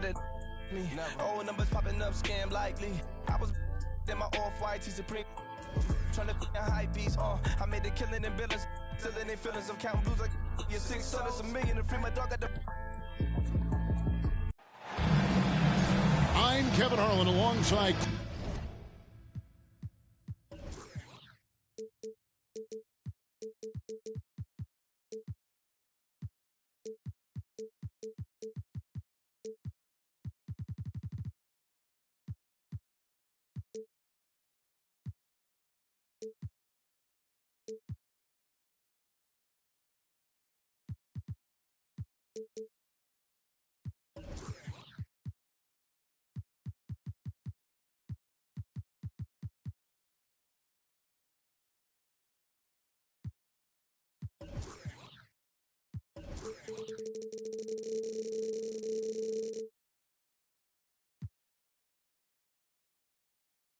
that me. Old numbers popping up, scam likely. I was in my off-white T Supreme. Trying to a high piece, I made the killing in billions. Still in their feelings of counting blues like you're 6 souls, $1 million to free my dog at the. I'm Kevin Harlan alongside.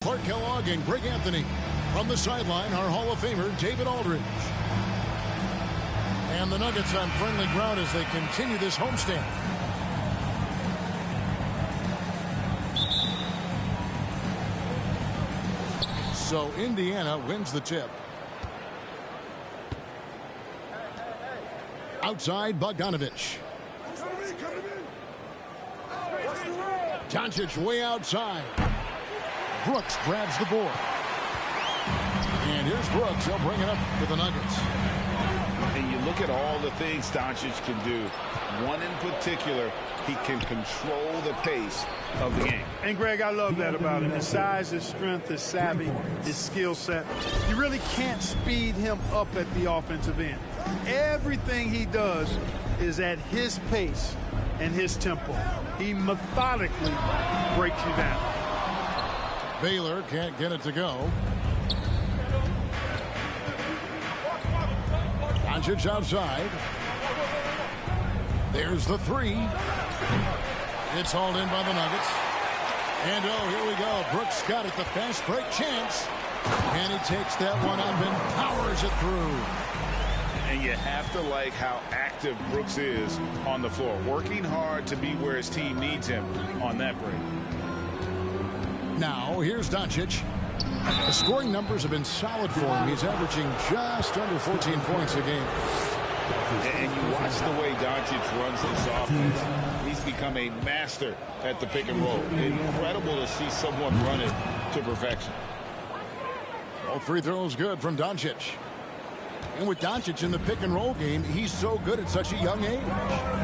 Clark Kellogg and Greg Anthony. From the sideline, our Hall of Famer, David Aldridge. And the Nuggets on friendly ground as they continue this homestand. So Indiana wins the tip. Outside, Bogdanovich. Doncic way outside. Brooks grabs the board. And here's Brooks. He'll bring it up with the Nuggets. And you look at all the things Doncic can do. One in particular, he can control the pace of the game. And, Greg, I love that about him. His size, his strength, his savvy, his skill set. You really can't speed him up at the offensive end. Everything he does is at his pace and his tempo. He methodically breaks you down. Baylor can't get it to go. Doncic outside. There's the three. It's hauled in by the Nuggets. And, oh, here we go. Brooks got it. The fast break chance. And he takes that one up and powers it through. And you have to like how active Brooks is on the floor. Working hard to be where his team needs him on that break. Now, here's Doncic. The scoring numbers have been solid for him. He's averaging just under 14 points a game. And you watch the way Doncic runs this offense. He's become a master at the pick and roll. Incredible to see someone run it to perfection. All free throws good from Doncic. And with Doncic in the pick and roll game, he's so good at such a young age.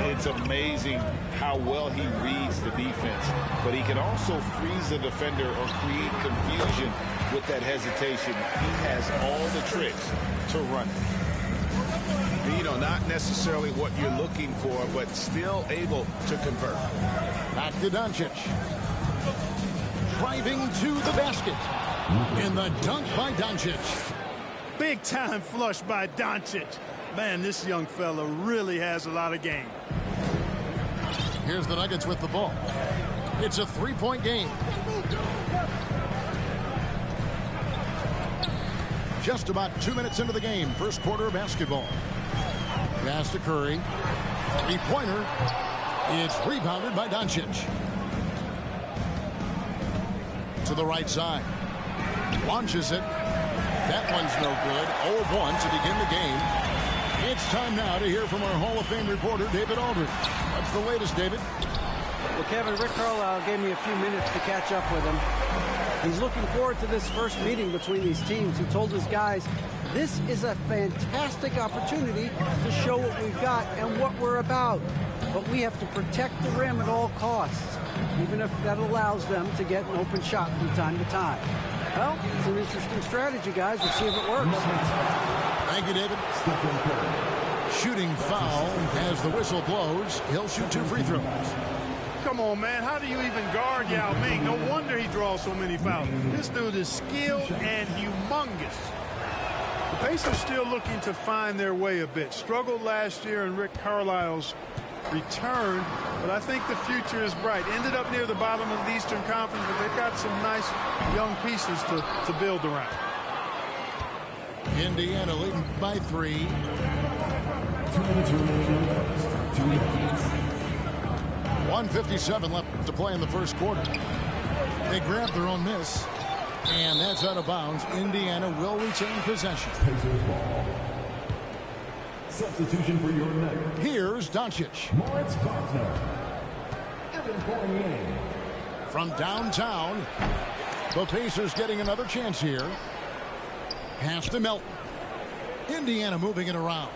It's amazing how well he reads the defense. But he can also freeze the defender or create confusion with that hesitation. He has all the tricks to run it. You know, not necessarily what you're looking for, but still able to convert. Back to Doncic. Driving to the basket. And the dunk by Doncic. Big time flush by Doncic. Man, this young fella really has a lot of game. Here's the Nuggets with the ball. It's a three-point game. Just about 2 minutes into the game. First quarter of basketball. Pass to Curry. Three-pointer. It's rebounded by Doncic. To the right side. Launches it. That one's no good. 0-1 to begin the game. It's time now to hear from our Hall of Fame reporter, David Aldridge. What's the latest, David? Well, Kevin, Rick Carlisle gave me a few minutes to catch up with him. He's looking forward to this first meeting between these teams. He told his guys, this is a fantastic opportunity to show what we've got and what we're about. But we have to protect the rim at all costs, even if that allows them to get an open shot from time to time. Well, it's an interesting strategy, guys. We'll see if it works. Thank you, David. Shooting foul as the whistle blows. He'll shoot 2 free throws. Come on, man. How do you even guard Yao Ming? No wonder he draws so many fouls. This dude is skilled and humongous. The Pacers still looking to find their way a bit. Struggled last year in Rick Carlisle's return, but I think the future is bright. Ended up near the bottom of the Eastern Conference, but they've got some nice young pieces to build around. Indiana leading by 3. 1:57 left. to play in the first quarter. They grab their own miss, and that's out of bounds. Indiana will retain possession. Substitution for your night. Here's Doncic. Moritz Wagner. Evan Fournier. From downtown, the Pacers getting another chance here. Pass to Melton. Indiana moving it around.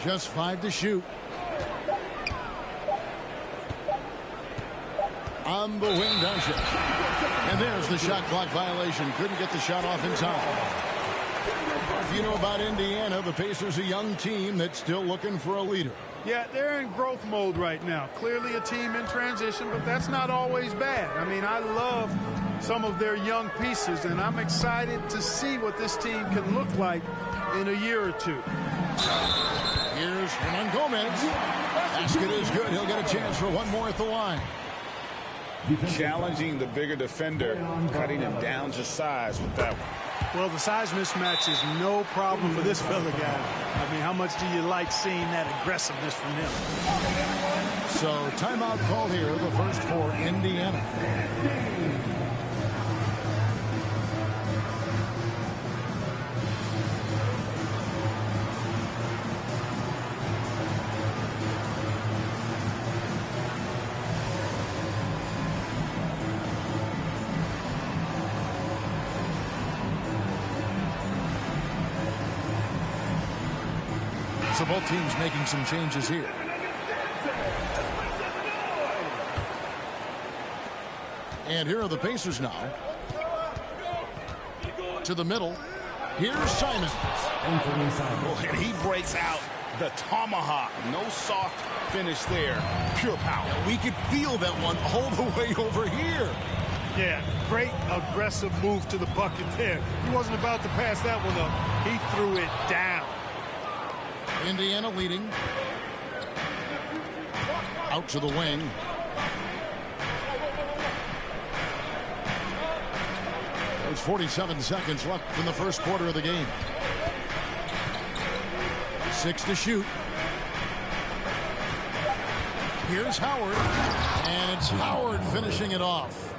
Just 5 to shoot. On the wing, Doncic. And there's the shot clock violation. Couldn't get the shot off in time. If you know about Indiana, the Pacers a young team that's still looking for a leader. Yeah, they're in growth mode right now. Clearly a team in transition, but that's not always bad. I mean, I love some of their young pieces, and I'm excited to see what this team can look like in a year or two. Here's Hernan Gomez. Basket is good. He'll get a chance for one more at the line. Challenging the bigger defender, cutting him down to size with that one. Well, the size mismatch is no problem for this fella, guys. I mean, how much do you like seeing that aggressiveness from him? So, timeout called here, the first for Indiana. So both teams making some changes here. And here are the Pacers now. To the middle. Here's Simons. And he breaks out the tomahawk. No soft finish there. Pure power. We could feel that one all the way over here. Yeah, great aggressive move to the bucket there. He wasn't about to pass that one up. He threw it down. Indiana leading. Out to the wing. There's 47 seconds left in the first quarter of the game. 6 to shoot. Here's Howard. And it's Howard finishing it off.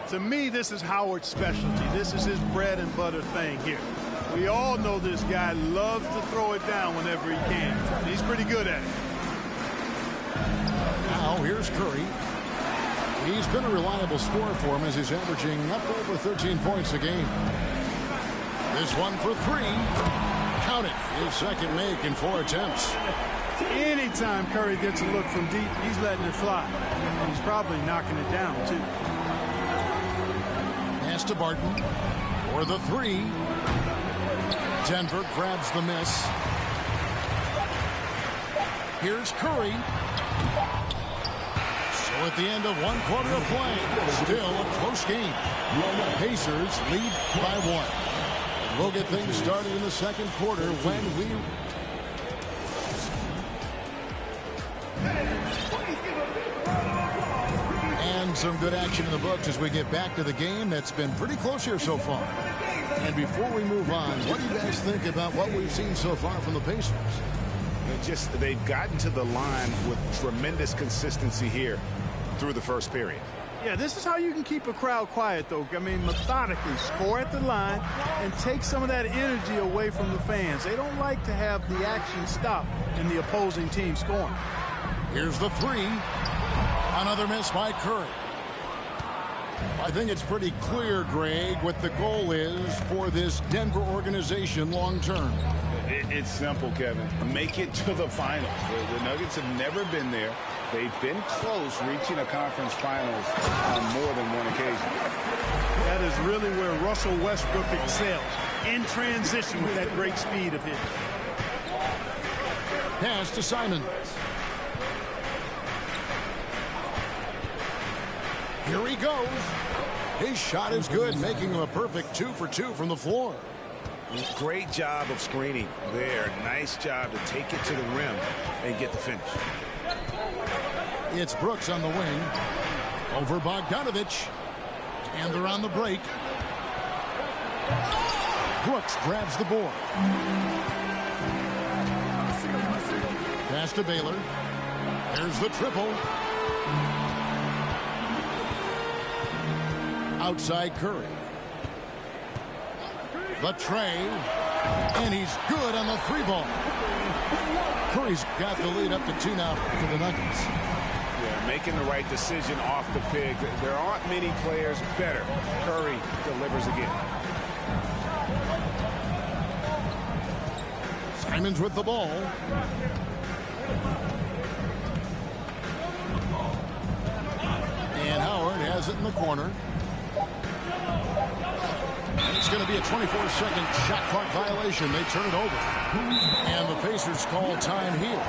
To me, this is Howard's specialty. This is his bread and butter thing here. We all know this guy loves to throw it down whenever he can. He's pretty good at it. Now here's Curry. He's been a reliable scorer for him as he's averaging up over 13 points a game. This one for 3. Count it. His second make in 4 attempts. Anytime Curry gets a look from deep, he's letting it fly. He's probably knocking it down, too. Pass to Barton for the 3. Denver grabs the miss. Here's Curry. So at the end of 1 quarter of play, still a close game. Pacers lead by 1. We'll get things started in the second quarter when we... And some good action in the books as we get back to the game that's been pretty close here so far. And before we move on, what do you guys think about what we've seen so far from the Pacers? They've gotten to the line with tremendous consistency here through the first period. Yeah, this is how you can keep a crowd quiet, though. I mean, methodically score at the line and take some of that energy away from the fans. They don't like to have the action stop in the opposing team scoring. Here's the 3. Another miss by Curry. I think it's pretty clear, Greg, what the goal is for this Denver organization long term. It's simple, Kevin. Make it to the finals. The Nuggets have never been there. They've been close reaching a conference finals on more than one occasion. That is really where Russell Westbrook excels. In transition with that great speed of his. Pass to Simons. Here he goes. His shot is good, making him a perfect 2 for 2 from the floor. Great job of screening there. Nice job to take it to the rim and get the finish. It's Brooks on the wing. Over Bogdanovich. And they're on the break. Brooks grabs the board. Pass to Baylor. There's the triple. Outside Curry. The tray. And he's good on the 3-ball. Curry's got the lead up to 2 now for the Nuggets. Yeah, making the right decision off the pick. There aren't many players better. Curry delivers again. Simons with the ball. And Howard has it in the corner. It's going to be a 24-second shot clock violation. They turn it over. And the Pacers call time here.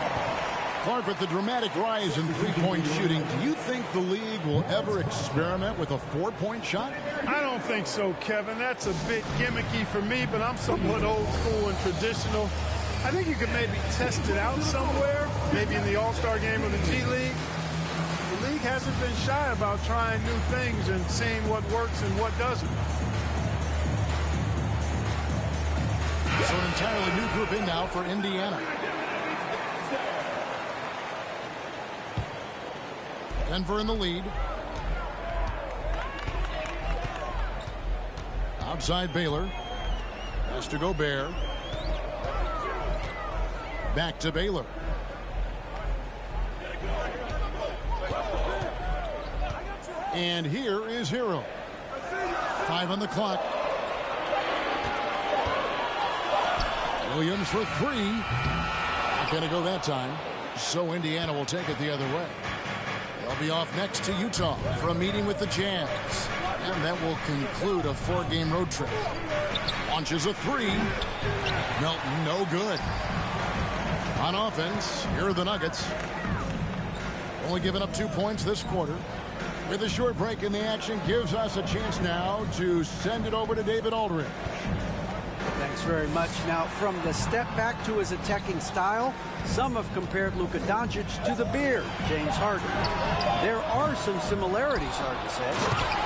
Clark, with the dramatic rise in three-point shooting, do you think the league will ever experiment with a 4-point shot? I don't think so, Kevin. That's a bit gimmicky for me, but I'm somewhat old school and traditional. I think you could maybe test it out somewhere, maybe in the All-Star game of the G League. The league hasn't been shy about trying new things and seeing what works and what doesn't. So an entirely new group in now for Indiana. Denver in the lead. Outside Baylor. Has to go Bear. Back to Baylor. And here is Hero. 5 on the clock. Williams for 3. Not going to go that time. So Indiana will take it the other way. They'll be off next to Utah for a meeting with the Jazz. And that will conclude a 4-game road trip. Launches a 3. Melton, no good. On offense, here are the Nuggets. Only giving up 2 points this quarter. With a short break in the action, gives us a chance now to send it over to David Aldridge. Thanks very much. Now, from the step back to his attacking style, some have compared Luka Doncic to the Bear, James Harden. There are some similarities, Harden says.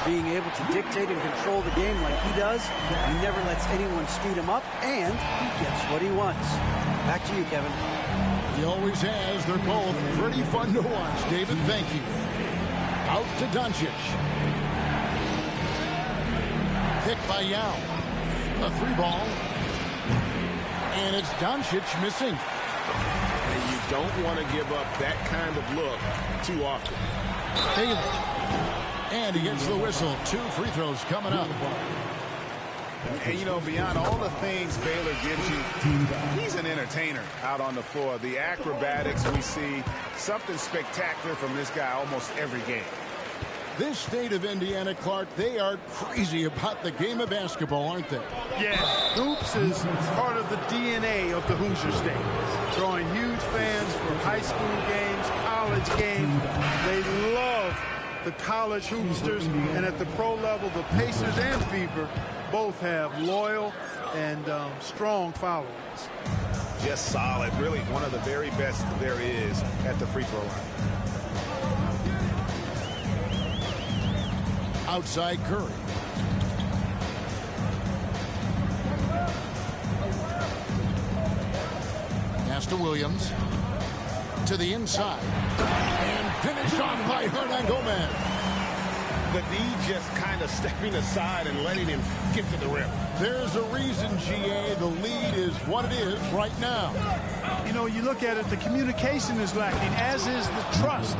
Being able to dictate and control the game like he does, he never lets anyone speed him up, and he gets what he wants. Back to you, Kevin. He always has. They're both pretty fun to watch. David, thank you. Out to Doncic. Picked by Yao. A 3-ball. And it's Doncic missing. And you don't want to give up that kind of look too often. Baylor. And he gets the whistle. 2 free throws coming up. And, you know, beyond all the things Baylor gives you, he's an entertainer out on the floor. The acrobatics we see, something spectacular from this guy almost every game. This state of Indiana, Clark, they are crazy about the game of basketball, aren't they? Yeah, hoops is part of the DNA of the Hoosier State. Drawing huge fans from high school games, college games. They love the college hoopsters, and at the pro level, the Pacers and Fever both have loyal and strong followers. Just solid, really one of the very best there is at the free throw line. Outside Curry. Pass to Williams. To the inside. And finished off by Hernan Gomez. The D just kind of stepping aside and letting him get to the rim. There's a reason, GA, the lead is what it is right now. You know, you look at it, the communication is lacking, as is the trust.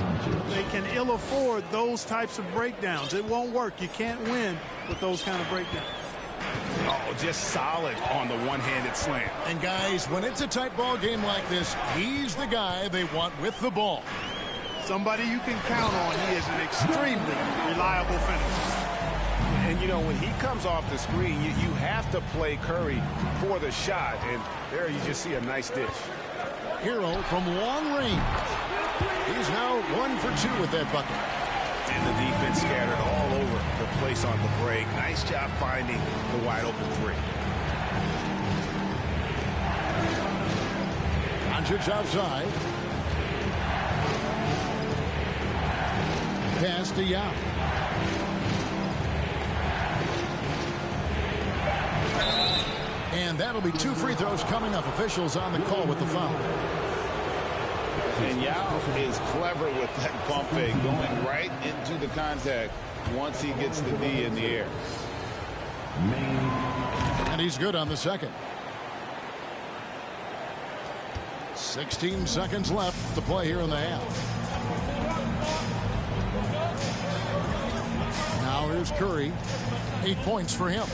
They can ill afford those types of breakdowns. It won't work. You can't win with those kind of breakdowns. Oh, just solid on the one-handed slam. And guys, when it's a tight ball game like this, he's the guy they want with the ball. Somebody you can count on. He is an extremely reliable finisher. And, you know, when he comes off the screen, you have to play Curry for the shot. And there you just see a nice dish. Hero from long range. He's now 1 for 2 with that bucket. And the defense scattered all over the place on the break. Nice job finding the wide open 3. Doncic outside. Pass to Yao. And that'll be 2 free throws coming up. Officials on the call with the foul. And Yao is clever with that pump fake, going right into the contact once he gets the D in the air. And he's good on the second. 16 seconds left to play here in the half. Now here's Curry. 8 points for him.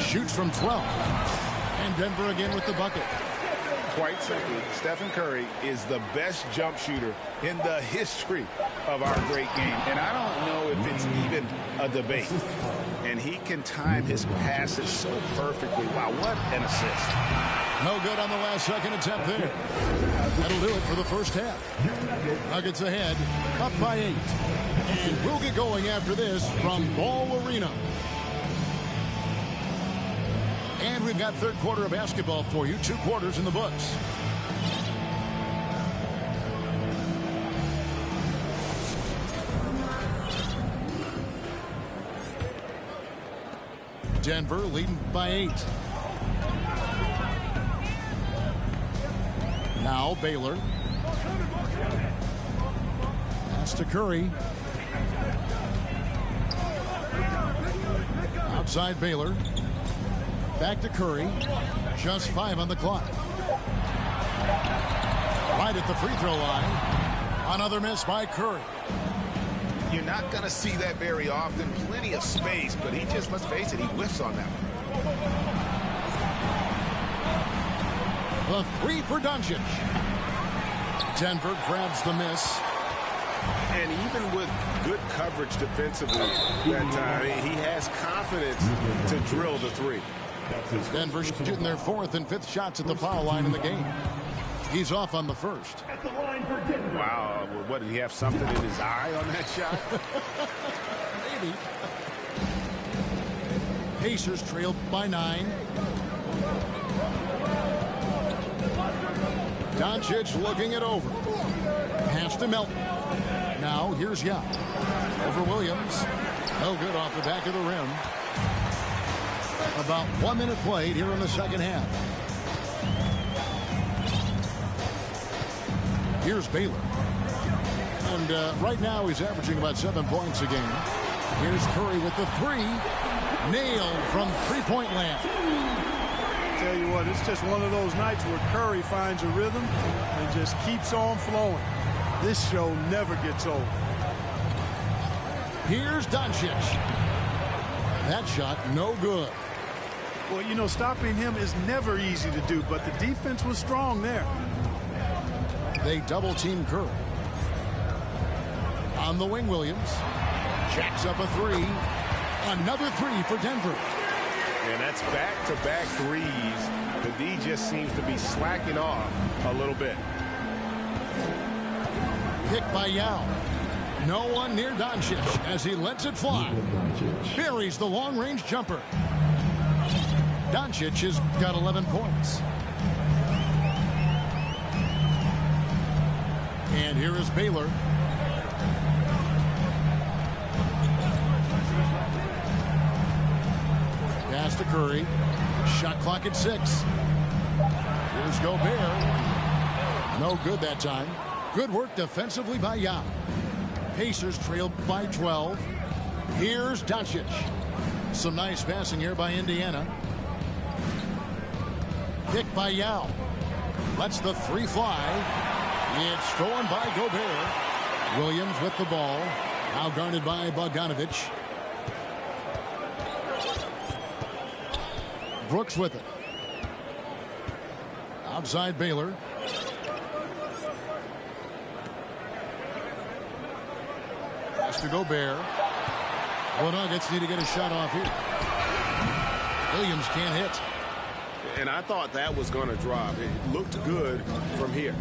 Shoots from 12. And Denver again with the bucket. Quite simply, Stephen Curry is the best jump shooter in the history of our great game. And I don't know if it's even a debate. And he can time his passes so perfectly. Wow, what an assist. No good on the last second attempt there. That'll do it for the first half. Nuggets ahead, up by 8. And we'll get going after this from Ball Arena. And we've got third quarter of basketball for you. 2 quarters in the books. Denver leading by 8. Now Baylor. Pass to Curry. Outside Baylor. Back to Curry. Just 5 on the clock. Right at the free throw line. Another miss by Curry. You're not going to see that very often. Plenty of space, but he just, let's face it, he whiffs on that one. The 3 for Doncic. Denver grabs the miss. And even with good coverage defensively that time, he has confidence to drill the 3. Denver shooting their 4th and 5th shots at the foul line in the game. He's off on the first. Wow, what, did he have something in his eye on that shot? Maybe. Pacers trail by 9. Doncic looking it over. Pass to Melton. Now here's Yao. Over Williams. No good off the back of the rim. About 1 minute played here in the second half. Here's Baylor. And right now he's averaging about 7 points a game. Here's Curry with the 3. Nailed from three-point land. Tell you what, it's just one of those nights where Curry finds a rhythm and just keeps on flowing. This show never gets old. Here's Doncic. That shot no good. Well, you know, stopping him is never easy to do, but the defense was strong there. They double-team Curry. On the wing, Williams. Jacks up a 3. Another 3 for Denver. And that's back-to-back threes. The D just seems to be slacking off a little bit. Pick by Yao. No one near Doncic as he lets it fly. Buries the long-range jumper. Doncic has got 11 points. And here is Baylor. Pass to Curry. Shot clock at 6. Here's Gobert. No good that time. Good work defensively by Yao. Pacers trailed by 12. Here's Doncic. Some nice passing here by Indiana. Pick by Yao. Lets the 3 fly. It's stolen by Gobert. Williams with the ball. Now guarded by Bogdanovich. Brooks with it. Outside Baylor. Pass to Gobert. The Nuggets need to get a shot off here. Williams can't hit. And I thought that was going to drop. It looked good from here.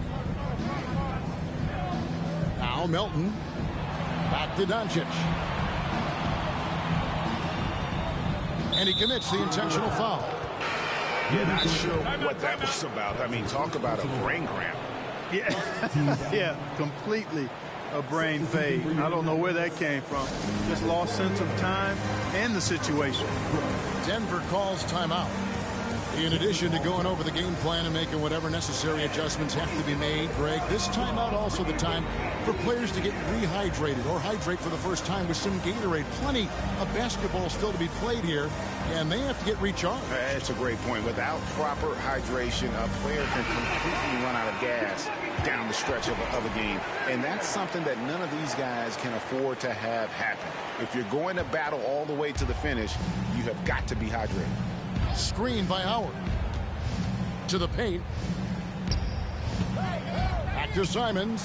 Now Melton. Back to Doncic. And he commits the intentional foul. Yeah, not sure what that was about. I mean, talk about a brain cramp. Yeah, yeah, completely a brain fade. I don't know where that came from. Just lost sense of time and the situation. Denver calls timeout. In addition to going over the game plan and making whatever necessary adjustments have to be made, Greg, this timeout also the time for players to get rehydrated or hydrate for the first time with some Gatorade. Plenty of basketball still to be played here, and they have to get recharged. That's a great point. Without proper hydration, a player can completely run out of gas down the stretch of a game. And that's something that none of these guys can afford to have happen. If you're going to battle all the way to the finish, you have got to be hydrated. Screen by Howard. To the paint. Back to Simons.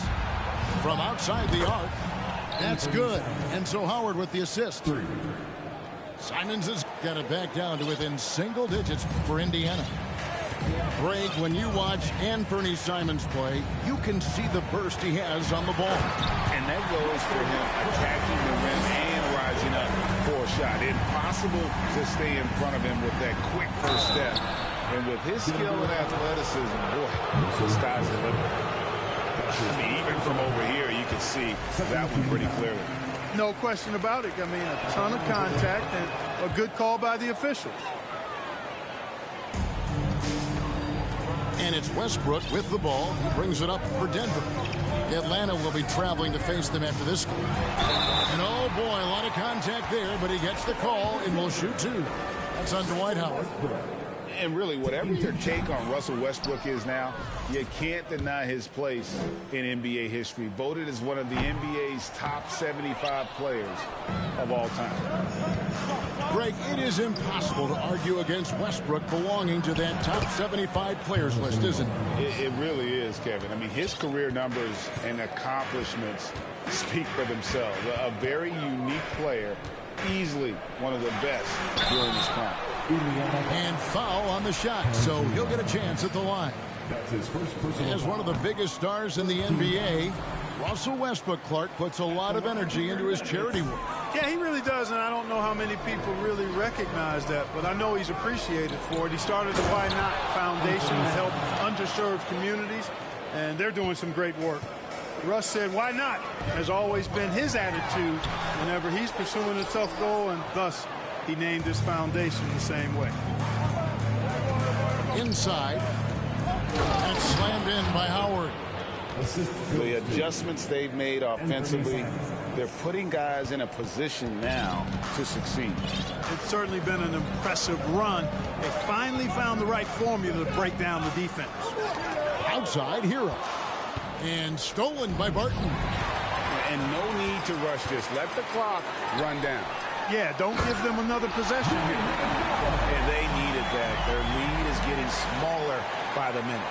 From outside the arc. That's good. And so Howard with the assist. Simons has got it back down to within single digits for Indiana. Greg, when you watch Anthony Simons play, you can see the burst he has on the ball. And that goes for him attacking the rim and rising up for a shot. Impossible to stay in front of him with that quick first step. And with his skill and athleticism, boy, the sky's the limit. I mean, even from over here, you can see that one pretty clearly. No question about it. I mean, a ton of contact and a good call by the officials. And it's Westbrook with the ball. He brings it up for Denver. Atlanta will be traveling to face them after this game. And oh boy, a lot of contact there, but he gets the call and will shoot two. That's on Dwight Howard. And really, whatever your take on Russell Westbrook is now, you can't deny his place in NBA history. Voted as one of the NBA's top 75 players of all time. Greg, it is impossible to argue against Westbrook belonging to that top 75 players list, isn't it? It really is, Kevin. I mean, his career numbers and accomplishments speak for themselves. A very unique player, easily one of the best during his prime. And foul on the shot, so he'll get a chance at the line. That's his first personal. As one of the biggest stars in the NBA, Russell Westbrook, Clark, puts a lot of energy into his charity work. Yeah, he really does, and I don't know how many people really recognize that, but I know he's appreciated for it. He started the Why Not Foundation to help underserved communities, and they're doing some great work. Russ said, why not? Has always been his attitude whenever he's pursuing a tough goal, and thus he named his foundation the same way. Inside, and it's slammed in by Howard. The adjustments they've made offensively, they're putting guys in a position now to succeed. It's certainly been an impressive run. They finally found the right formula to break down the defense. Outside, Hero. And stolen by Barton. And no need to rush this. Let the clock run down. Yeah, don't give them another possession here. And they needed that. Their lead is getting smaller by the minute.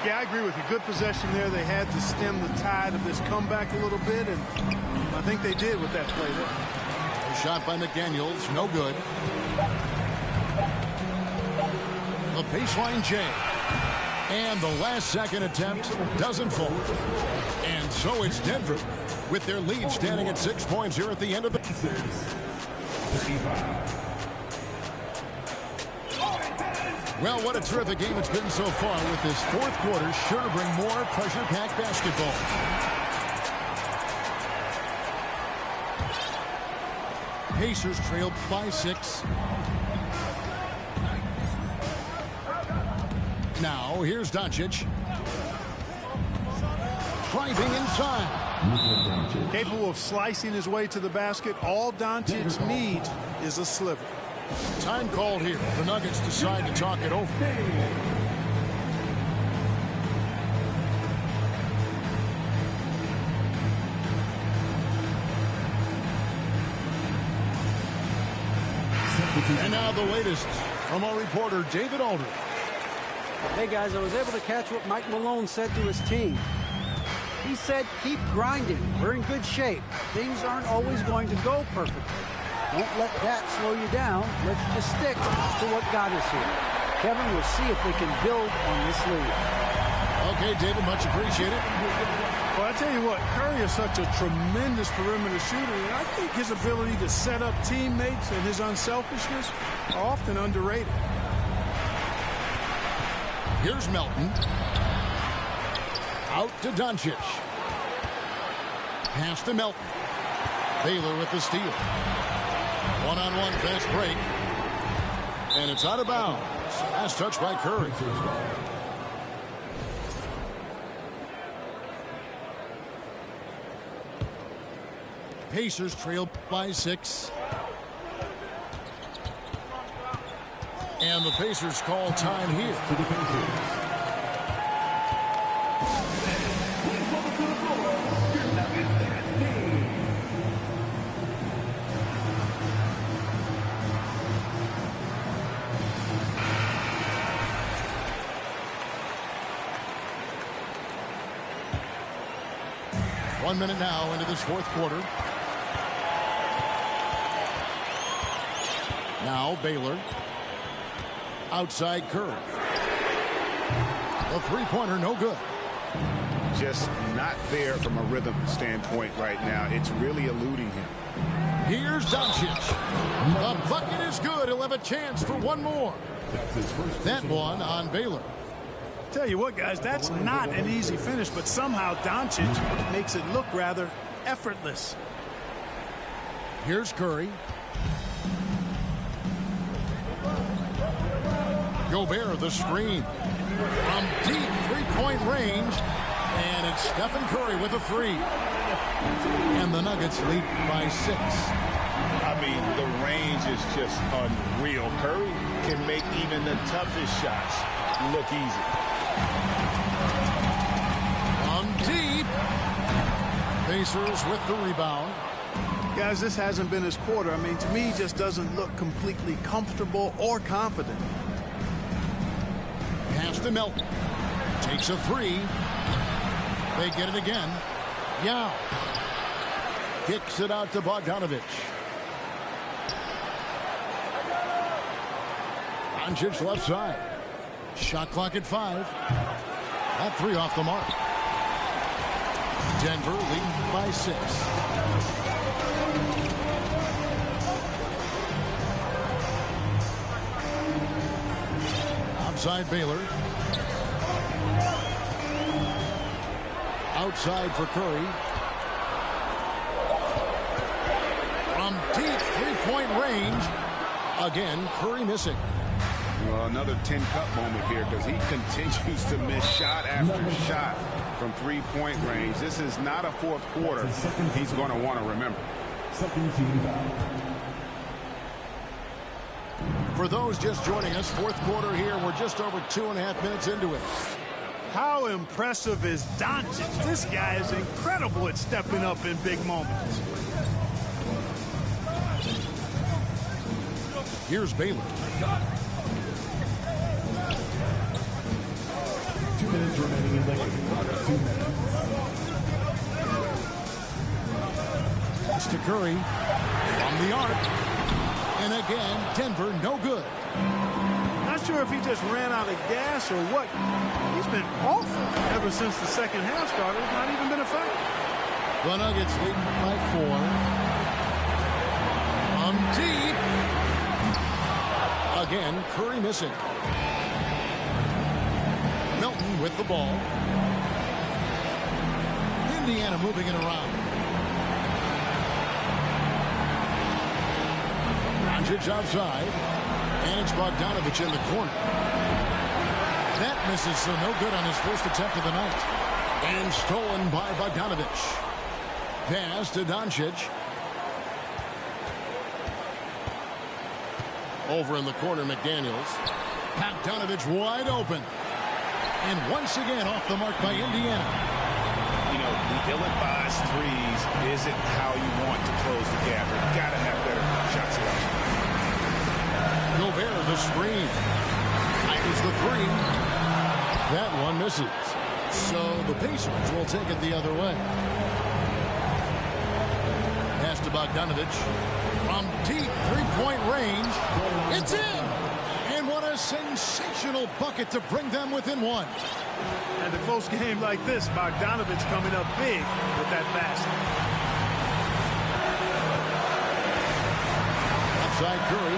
Yeah, I agree with you. Good possession there. They had to stem the tide of this comeback a little bit, and I think they did with that play there. A shot by McDaniels, no good. The baseline J. And the last-second attempt doesn't fall. And so it's Denver with their lead standing at 6 points here at the end of the... Well, what a terrific game it's been so far, with this fourth quarter sure to bring more pressure-packed basketball. Pacers trailed by 6. Now, here's Doncic. Driving inside. Capable of slicing his way to the basket. All Doncic needs is a sliver. Time called here. The Nuggets decide to talk it over. And now the latest from our reporter, David Aldridge. Hey, guys, I was able to catch what Mike Malone said to his team. He said, keep grinding. We're in good shape. Things aren't always going to go perfectly. Don't let that slow you down. Let's just stick to what got us here. Kevin, we'll see if we can build on this lead. Okay, David, much appreciated. Well, I tell you what, Curry is such a tremendous perimeter shooter, and I think his ability to set up teammates and his unselfishness are often underrated. Here's Melton. Out to Doncic. Pass to Melton. Baylor with the steal. One-on-one fast break. And it's out of bounds. Last touch by Curry. Pacers trail by 6. And the Pacers call time here. One minute now into this fourth quarter. Now Baylor. Outside Curry. The three-pointer no good. Just not there from a rhythm standpoint right now. It's really eluding him. Here's Doncic. The bucket is good. He'll have a chance for one more. That one on Baylor. Tell you what, guys, that's not an easy finish, but somehow Doncic makes it look rather effortless. Here's Curry. Gobert, the screen. From deep three-point range. And it's Stephen Curry with a three. And the Nuggets lead by 6. I mean, the range is just unreal. Curry can make even the toughest shots look easy. From deep. Pacers with the rebound. Guys, this hasn't been his quarter. I mean, to me, he just doesn't look completely comfortable or confident. Pass to Melton. Takes a three. They get it again. Yao. Kicks it out to Bogdanovich. Doncic left side. Shot clock at 5. That three off the mark. Denver leading by 6. Outside Baylor. Outside for Curry. From deep three-point range. Again, Curry missing. Well, another 10-cup moment here because he continues to miss shot after shot from three-point range. This is not a fourth quarter he's going to want to remember. For those just joining us, fourth quarter here. We're just over 2.5 minutes into it. How impressive is Doncic? This guy is incredible at stepping up in big moments. Here's Baylor. 2 minutes remaining in the game. 2 minutes. Pass to Curry. From the arc. And again, Denver no good. Not sure if he just ran out of gas or what. He's been awful ever since the second half started. Not even been effective. The Nuggets lead by 4. Deep. Again, Curry missing. Melton with the ball. Indiana moving it around. Doncic outside. And it's Bogdanovich in the corner. That misses, so no good on his first attempt of the night. And stolen by Bogdanovich. Pass to Doncic. Over in the corner, McDaniels. Bogdanovich wide open. And once again off the mark by Indiana. You know, the ill-advised threes isn't how you want to close the gap. You've got to have better shot selection. Gobert, the screen. Fires the three. That one misses. So the Pacers will take it the other way. Pass to Bogdanovich. From deep three-point range. It's in! And what a sensational bucket to bring them within 1. And a close game like this, Bogdanovich coming up big with that basket. Outside Curry.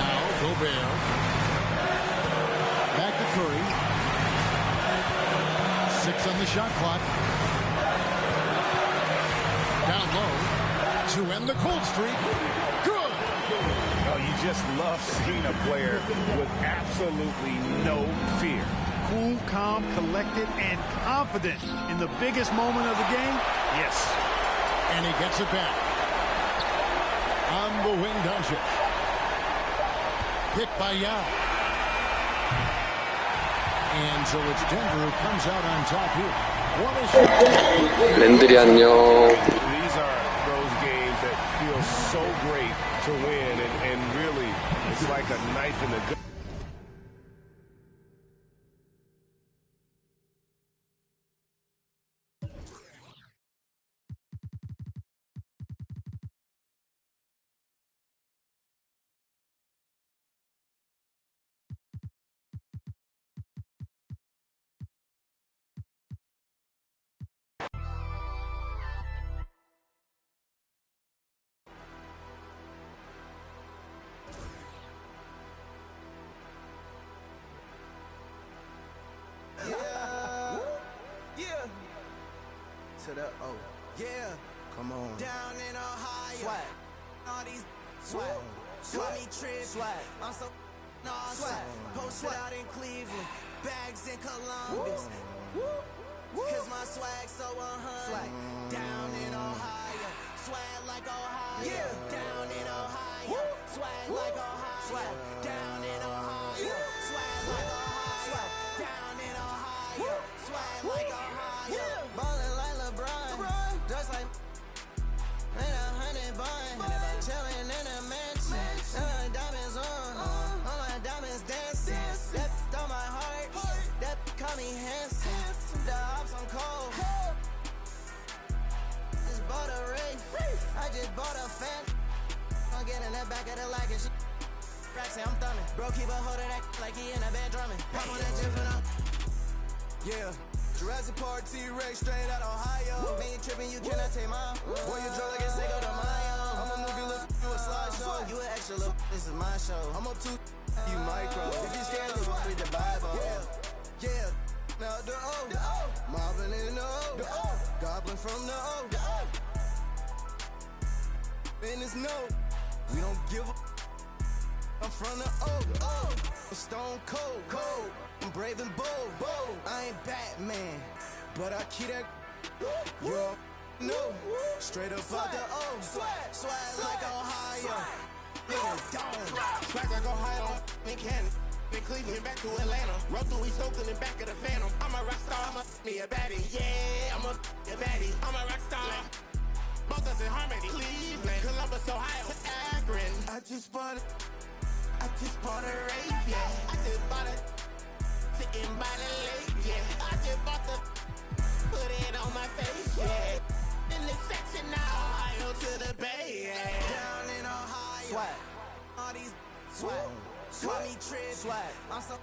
Now Gobert. Back to Curry. 6 on the shot clock. Down low to end the cold streak. Good. Oh, you just love seeing a player with absolutely no fear. Cool, calm, collected, and confident in the biggest moment of the game. Yes. And he gets it back. On the wing, Doncic. Picked by Yao. And so it's Denver who comes out on top here. 랜들이 안녕. These are those games that feel so great to win, and really, it's like a knife in the gut. To the O. Yeah. Come on. Down in Ohio. Swag. All these swag. Call me Trip. Swag. I'm so swag. Posted out in Cleveland. Bags in Columbus. Cause my swag so 100. Swag. Down in Ohio. Swag like Ohio. Yeah. Down in Ohio. Swag like Ohio. Swag. Down in Ohio. Swag like Ohio. Swag. Down in Ohio. Swag like Ohio. Ballin' like LeBron. Just like in 100 bun. Chillin' in a mansion. Diamonds on. All my diamonds dancing. That on my heart. That call me handsome. The ops on cold. Just bought a Wraith. I just bought a fan. I'm getting that back of the lag and shit. Say I'm thumbing. Bro, keep a hold of that like he in a band drumming. Pop on that gym for now. Yeah. Jurassic Park T-Rex straight out Ohio. Man, you tripping, you cannot take mine. Boy, you drunk like a Seiko de Mayo. I'm a movie, look, you a slideshow. You an extra look, this is my show. I'm up to you micro. If you scared, you read the Bible. Yeah. Now the O. Mobbing in the O. Goblin from the O. And it's no. We don't give a. I'm from the O. I'm stone cold. I'm brave and bold. I ain't Batman, but I keep that. You know, straight up out the O. Swag like Ohio. Swag like Ohio. In Canada. In Cleveland, back to Atlanta. Run through East Oakland and back of the Phantom. I'm a rock star. I'm a baddie. Yeah, I'm a baddie. I'm a rock star. Both us in harmony. Cleveland, Columbus, Ohio, Akron. I just bought a Wraith, yeah. I just bought it. Sitting by the lake, yeah. I just bought the. Put it on my face, yeah. In the section now, Ohio to the Bay, yeah. Down in Ohio. Swag. All these swag. Call me Trip. Swag. I'm so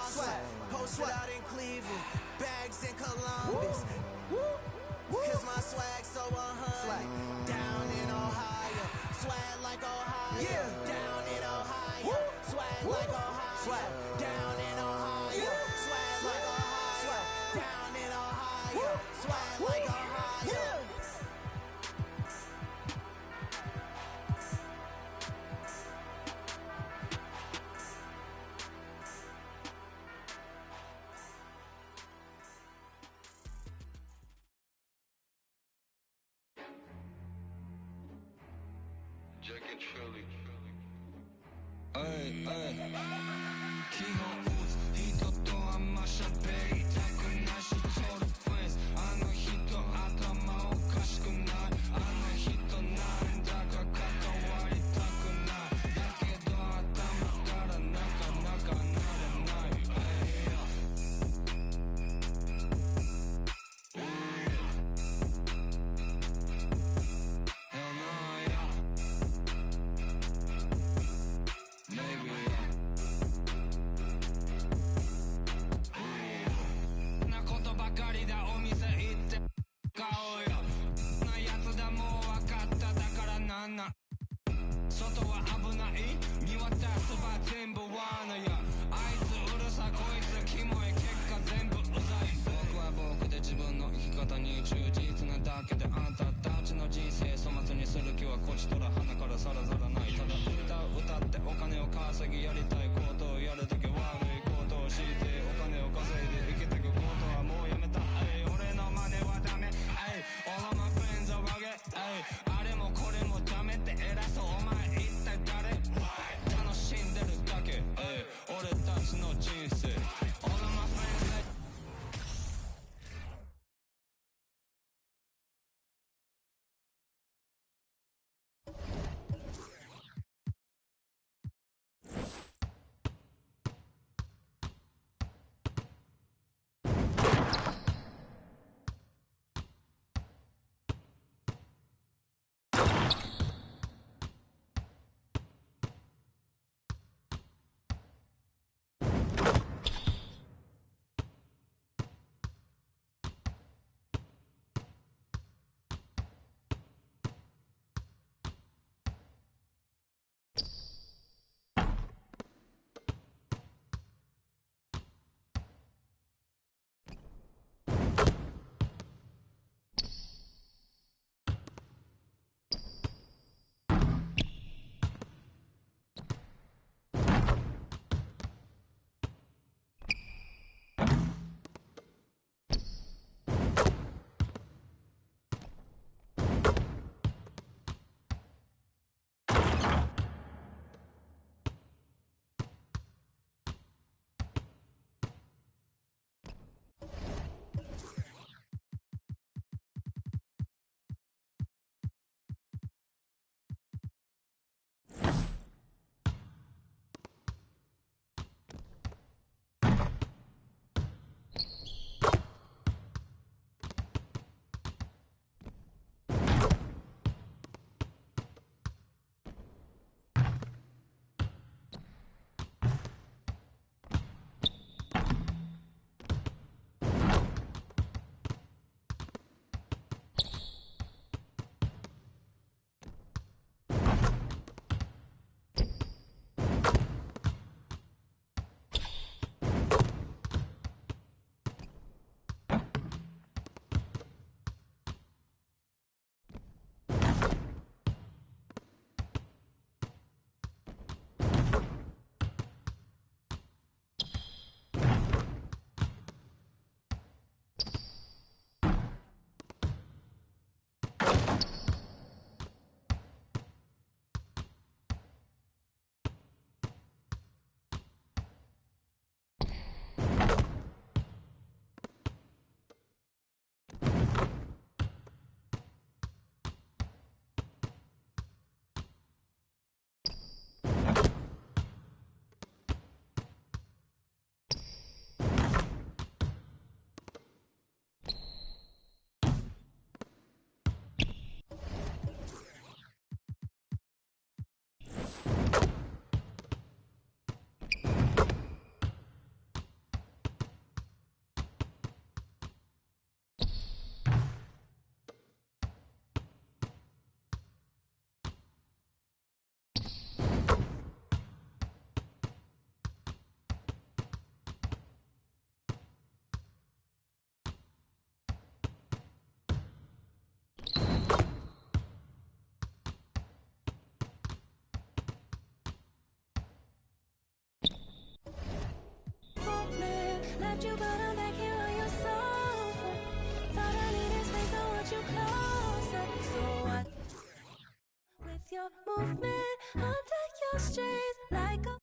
swag. Posted out in Cleveland. Bags in Columbus. Cause my swag so 100. Swag. Down in Ohio. Swag like Ohio. Yeah. Down in Ohio. Swag like Ohio. Swag. Down in Ohio. Swag like Ohio. Swag. Down in Ohio. Swag like Ohio. Jack and Trilly. Ay, Keyhole Woods, Hito to Amasha Bay. Takunashi told the friends. Ano Hito Atama Okashikunai. Ano Hito Nandaka Katawari Takunai. Dakedo Atama Kara Naka Naranai. やりたいことをやるとき悪いことをしてお金を稼いで生きてくことはもうやめた俺の真似はダメ All of my friends are rugged あれもこれもダメって偉そうお前一体誰楽しんでるだけ俺たちの人生 All of my friends left you, but I'm back here on your sofa. Thought I needed space, I want you closer. So I with your movement under your streets like a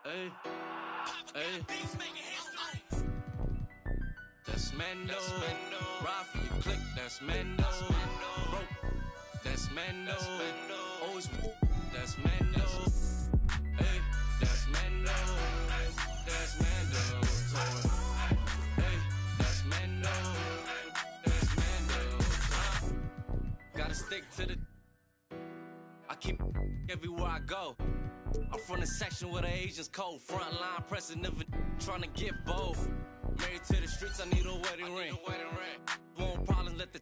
Hey, hey. That's Mando. Ride for your click, that's Mando. Broke, that's Mando. Always, that's Mando. Hey, that's Mando. That's Mando. Hey, that's Mando. That's Mando. Gotta stick to the. I keep everywhere I go. I'm from the section where the Asians cold. Front line pressing, never trying to get bold. Married to the streets, I need a wedding ring. Won't problem, let the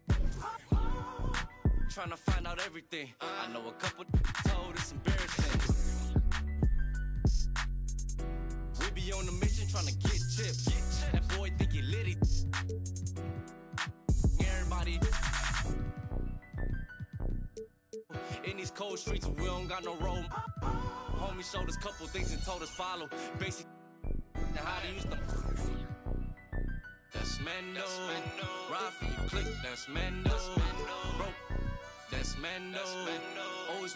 trying to find out everything. I know a couple told it's embarrassing. We be on the mission trying to get chips. That boy think he litty. Everybody in these cold streets, we don't got no road. Homie showed us couple things and told us follow. Basic how to use them. That's Mendo. Ride for you, click. That's Mendo. Bro, that's Mendo. Always,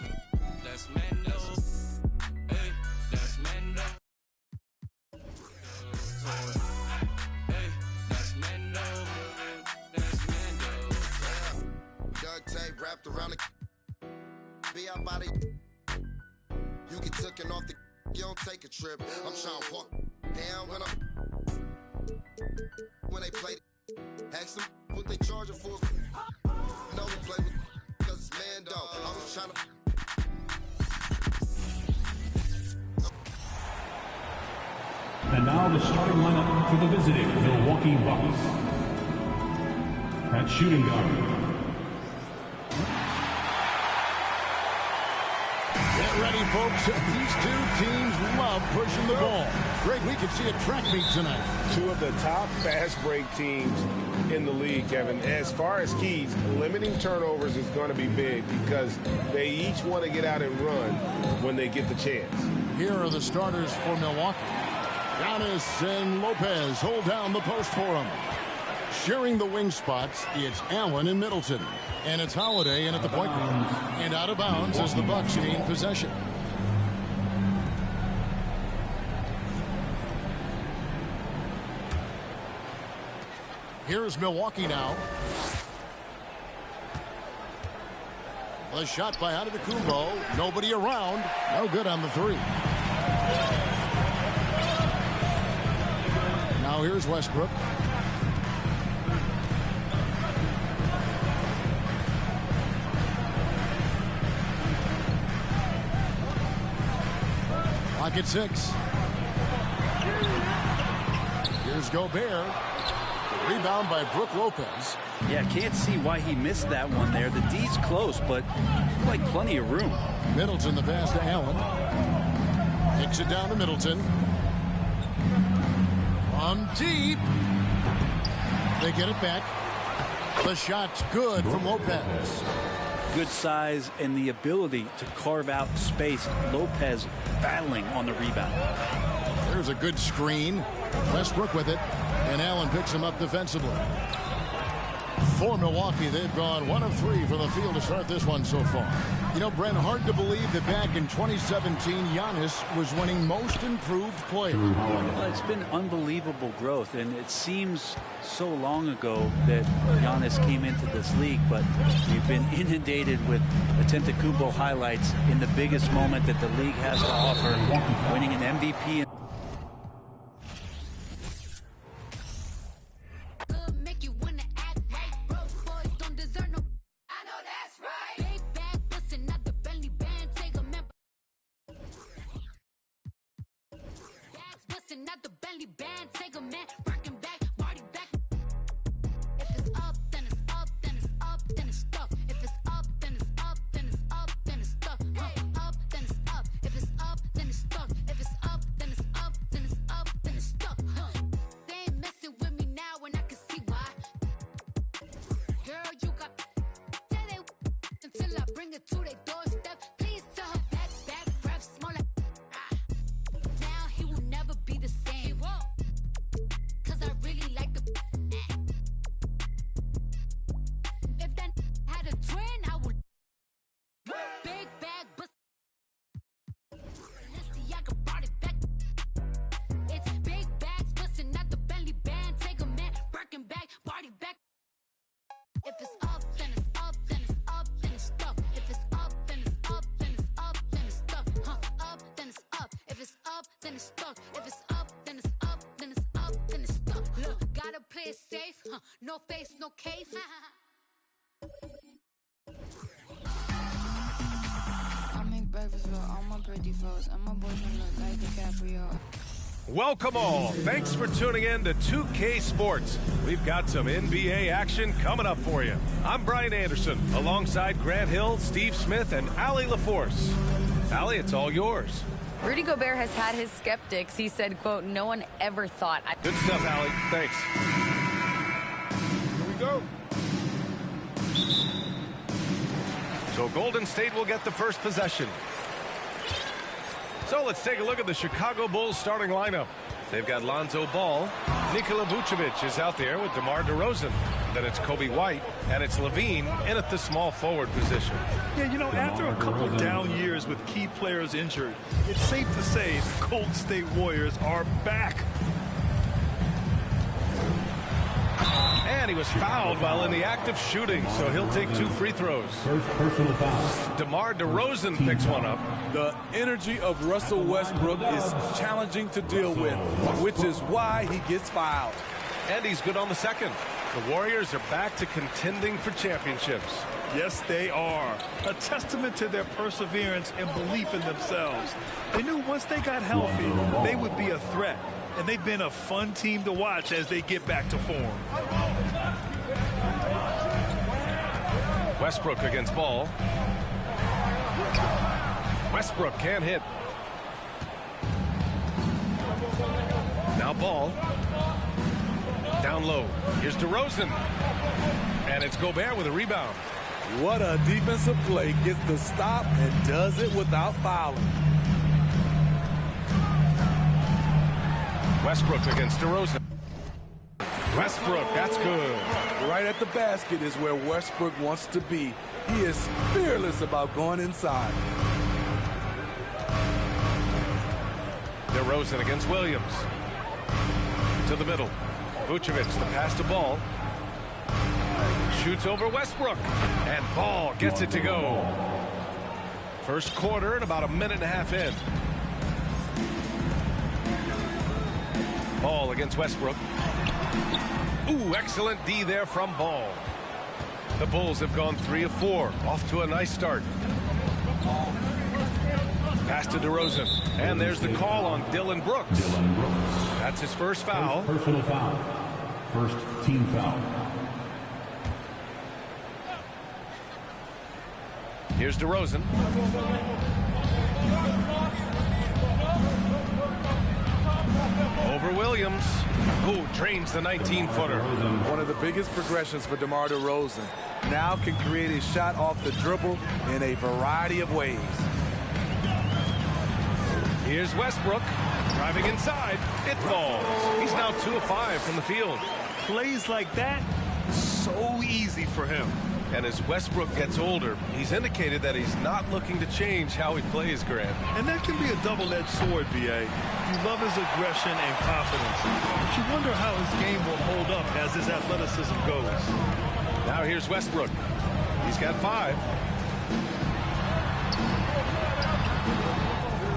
that's Mendo. Hey, that's Mendo. Hey, that's Mendo. That's Mendo. Duct tape wrapped around the be our body. You get taken off the you don't take a trip. I'm trying to walk down when they play. Ask them what they charging for. No, we play with because it's Mando. I was trying to. And now the starting lineup for the visiting Milwaukee Bucks. At shooting guard. Get ready, folks. These two teams love pushing the ball. Greg, we can see a track meet tonight. Two of the top fast break teams in the league, Kevin. As far as keys, limiting turnovers is going to be big because they each want to get out and run when they get the chance. Here are the starters for Milwaukee. Giannis and Lopez hold down the post for him. Sharing the wing spots, it's Allen and Middleton. And it's Holiday in at the point guard. And out of bounds as the Bucks gain possession. Here's Milwaukee now. The shot by Antetokounmpo. Nobody around. No good on the three. Now here's Westbrook. Clock at 6. Here's Gobert. Rebound by Brook Lopez. Yeah, can't see why he missed that one there. The D's close, but like plenty of room. Middleton the pass to Allen. Kicks it down to Middleton. On deep. They get it back. The shot's good from Lopez. Good size and the ability to carve out space. Lopez battling on the rebound. There's a good screen. Westbrook with it. And Allen picks him up defensively. For Milwaukee, they've gone 1 of 3 from the field to start this one so far. You know, Brent, hard to believe that back in 2017, Giannis was winning most improved player. Well, it's been unbelievable growth, and it seems so long ago that Giannis came into this league, but we've been inundated with Antetokounmpo highlights in the biggest moment that the league has to offer, winning an MVP. No face, no case. 50 foes. And my boyfriend look like DiCaprio. Welcome all. Thanks for tuning in to 2K Sports. We've got some NBA action coming up for you. I'm Brian Anderson, alongside Grant Hill, Steve Smith, and Allie LaForce. Allie, it's all yours. Rudy Gobert has had his skeptics. He said, quote, no one ever thought. Good stuff, Allie. Thanks. Here we go. So Golden State will get the first possession. So let's take a look at the Chicago Bulls starting lineup. They've got Lonzo Ball. Nikola Vucevic is out there with DeMar DeRozan. Then it's Kobe White, and it's Levine in at the small forward position. Yeah, you know, after a couple down years with key players injured, it's safe to say the Golden State Warriors are back. And he was fouled while in the act of shooting, so he'll take 2 free throws. First personal foul. DeMar DeRozan picks one up. The energy of Russell Westbrook is challenging to deal with, which is why he gets fouled. And he's good on the second. The Warriors are back to contending for championships. Yes, they are. A testament to their perseverance and belief in themselves. They knew once they got healthy, they would be a threat. And they've been a fun team to watch as they get back to form. Westbrook against Ball. Westbrook can't hit. Now Ball. Down low. Here's DeRozan. And it's Gobert with a rebound. What a defensive play. Gets the stop and does it without fouling. Westbrook against DeRozan. Westbrook, that's good. Right at the basket is where Westbrook wants to be. He is fearless about going inside. DeRozan against Williams. To the middle. Vucevic, the pass to Ball. Shoots over Westbrook. And Ball gets it to go. First quarter and about a minute and a half in. Ball against Westbrook. Ooh, excellent D there from Ball. The Bulls have gone 3 of 4. Off to a nice start. Pass to DeRozan. And there's the call on Dylan Brooks. That's his first foul. First personal foul. First team foul. Here's DeRozan. Over Williams, who drains the 19-footer. One of the biggest progressions for DeMar DeRozan. Now can create a shot off the dribble in a variety of ways. Here's Westbrook driving inside. It falls. He's now 2 of 5 from the field. Plays like that, so easy for him. And as Westbrook gets older, he's indicated that he's not looking to change how he plays, Grant. And that can be a double-edged sword, B.A. You love his aggression and confidence, but you wonder how his game will hold up as his athleticism goes. Now here's Westbrook. He's got 5.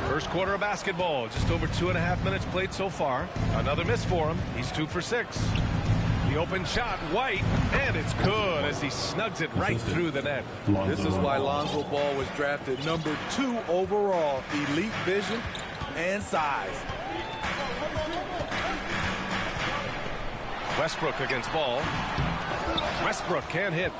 First quarter of basketball, just over 2.5 minutes played so far. Another miss for him. He's 2 for 6. The open shot, White, and it's good as he snugs it right through the net. This is why Lonzo Ball was drafted number 2 overall. Elite vision and size. Westbrook against Ball. Westbrook can't hit.